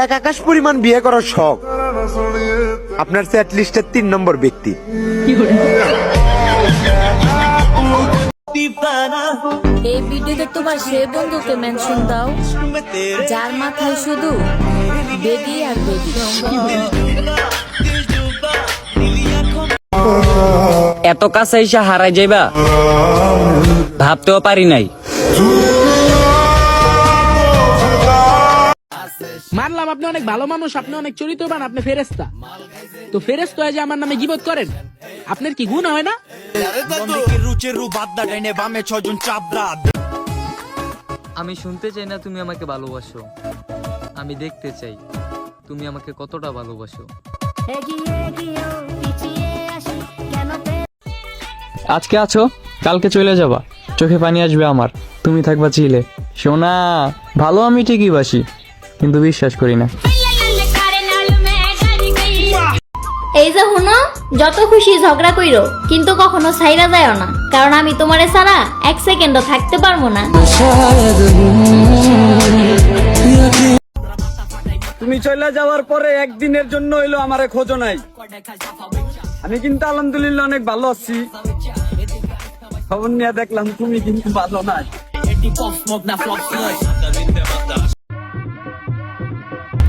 এক আকাশ পরিমাণ বিয়ে করার শখ আপনার সেট লিস্টের 3 নম্বর ব্যক্তি। এই ভিডিওতে তোমার সেই বন্ধুকে মেনশন দাও যার মাথায় শুধু বেবি আর বেবি। এত কাছে এসে হারাই যাইবা ভাবতেও পারি নাই। মানলাম আপনি অনেক ভালো মানুষ, আপনি অনেক চরিত্রবান, আপনি ফেরেশতা। তো ফেরেশতা হয়ে যে আমার নামে গীবত করেন, আপনার কি গুনাহ হয় না? আমি শুনতে চাই না তুমি আমাকে ভালোবাসো, আমি দেখতে চাই তুমি আমাকে কতটা ভালোবাসো। আজকে আছো, কালকে চলে যাবা, চোখে পানি আসবে আমার, তুমি থাকবা চিলে। সোনা, ভালো আমি ঠিকই বাসি, কিন্তু বিশ্বাস করি না। এই যে হুনো, যত খুশি ঝগড়া কইরো, কিন্তু কখনো ছাইরা যায়ও না, কারণ আমি তোমারে ছাড়া 1 সেকেন্ডও থাকতে পারবো না। তুমি চলে যাওয়ার পরে একদিনের জন্য হইলো আমারে খোঁজো নাই। আমি কিন্তু আলহামদুলিল্লাহ অনেক ভালো আছি। খবর নিয়ে দেখলাম তুমি কিন্তু ভালো নাই।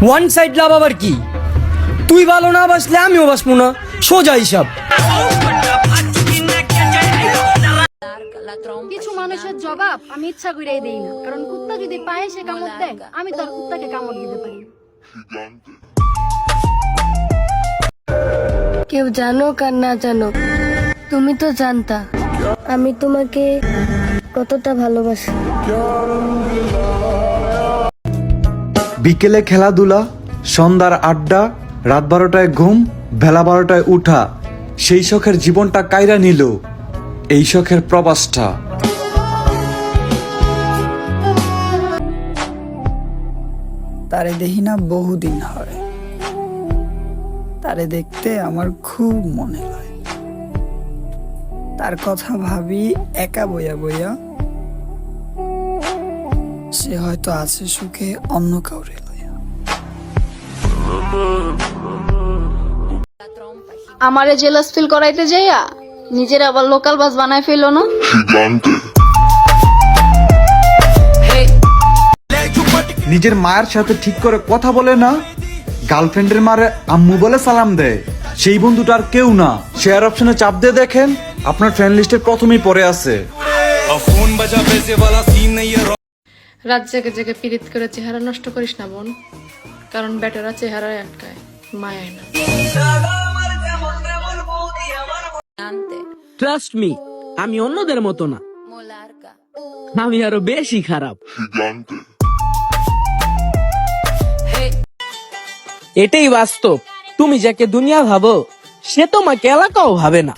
ওয়ান সাইড লাভ আবার কি? তুই ভালো না বাসলে আমিও বাসবো না, সোজা হিসাব। কিছু মানুষের জবাব আমি ইচ্ছা করেই দেই না, কারণ কুত্তা যদি পায়ে সে কামড় দেয়, আমি তার কুত্তাকে কামড় দিতে পারি। কেউ জানো আর না জানো, তুমি তো জানতা আমি তোমাকে কতটা ভালোবাসি। বিকেলে খেলাধুলা, সন্ধ্যার আড্ডা, রাত 12টায় ঘুম, বেলা 12টায় উঠা, সেই শখের জীবনটা কাইরা নিল এই শখের প্রবাসটা। তারে দেখি না বহুদিন হয়, তারে দেখতে আমার খুব মনে হয়। তার কথা ভাবি একা বইয়া বইয়া, সে হয়তো আছে সুখে অন্য কাউরে লইয়া। আমারে জেলাস ফিল করাইতে যাইয়া নিজের আবার লোকাল বাস বানায় ফেলো না। নিজের মায়ের সাথে ঠিক করে কথা বলে না, গার্লফ্রেন্ডের মারে আম্মু বলে সালাম দেয়, সেই বন্ধুটা আর কেউ না। শেয়ার অপশনে চাপ দিয়ে দেখেন, আপনার ফ্রেন্ড লিস্টের প্রথমেই পড়ে আছে। রাত জেগে জেগে পীড়িত করে চেহারা নষ্ট করিস না বোন, কারণ বেটারা চেহারায় আটকায়, মায়ায় না। ট্রাস্ট মি, আমি অন্যদের মতো না, আমি আরো বেশি খারাপ। এটাই বাস্তব, তুমি যাকে দুনিয়া ভাবো সে তোমাকে এলাকাও ভাবে না।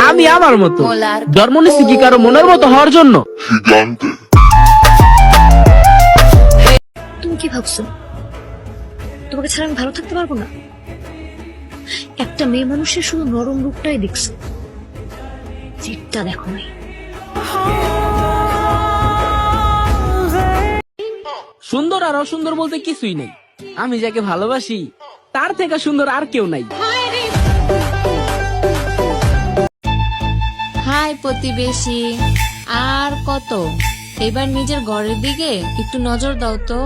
আমি আমার মতো জন্ম নিচ্ছি কি কারো মনের মতো হওয়ার জন্য? তুমি কি ভাবছো তোমাকে ছাড়া আমি ভালো থাকতে পারবো না? একটা মেয়ে মানুষের শুধু নরম রূপটাই দেখছো, চিটটা দেখো নাই। সুন্দর আর অসুন্দর বলতে কিছুই নেই, আমি যাকে ভালোবাসি তার থেকে সুন্দর আর কেউ নাই। হাই প্রতিবেশী, আর কত, এবার নিজের ঘরের দিকে একটু নজর দাও তো।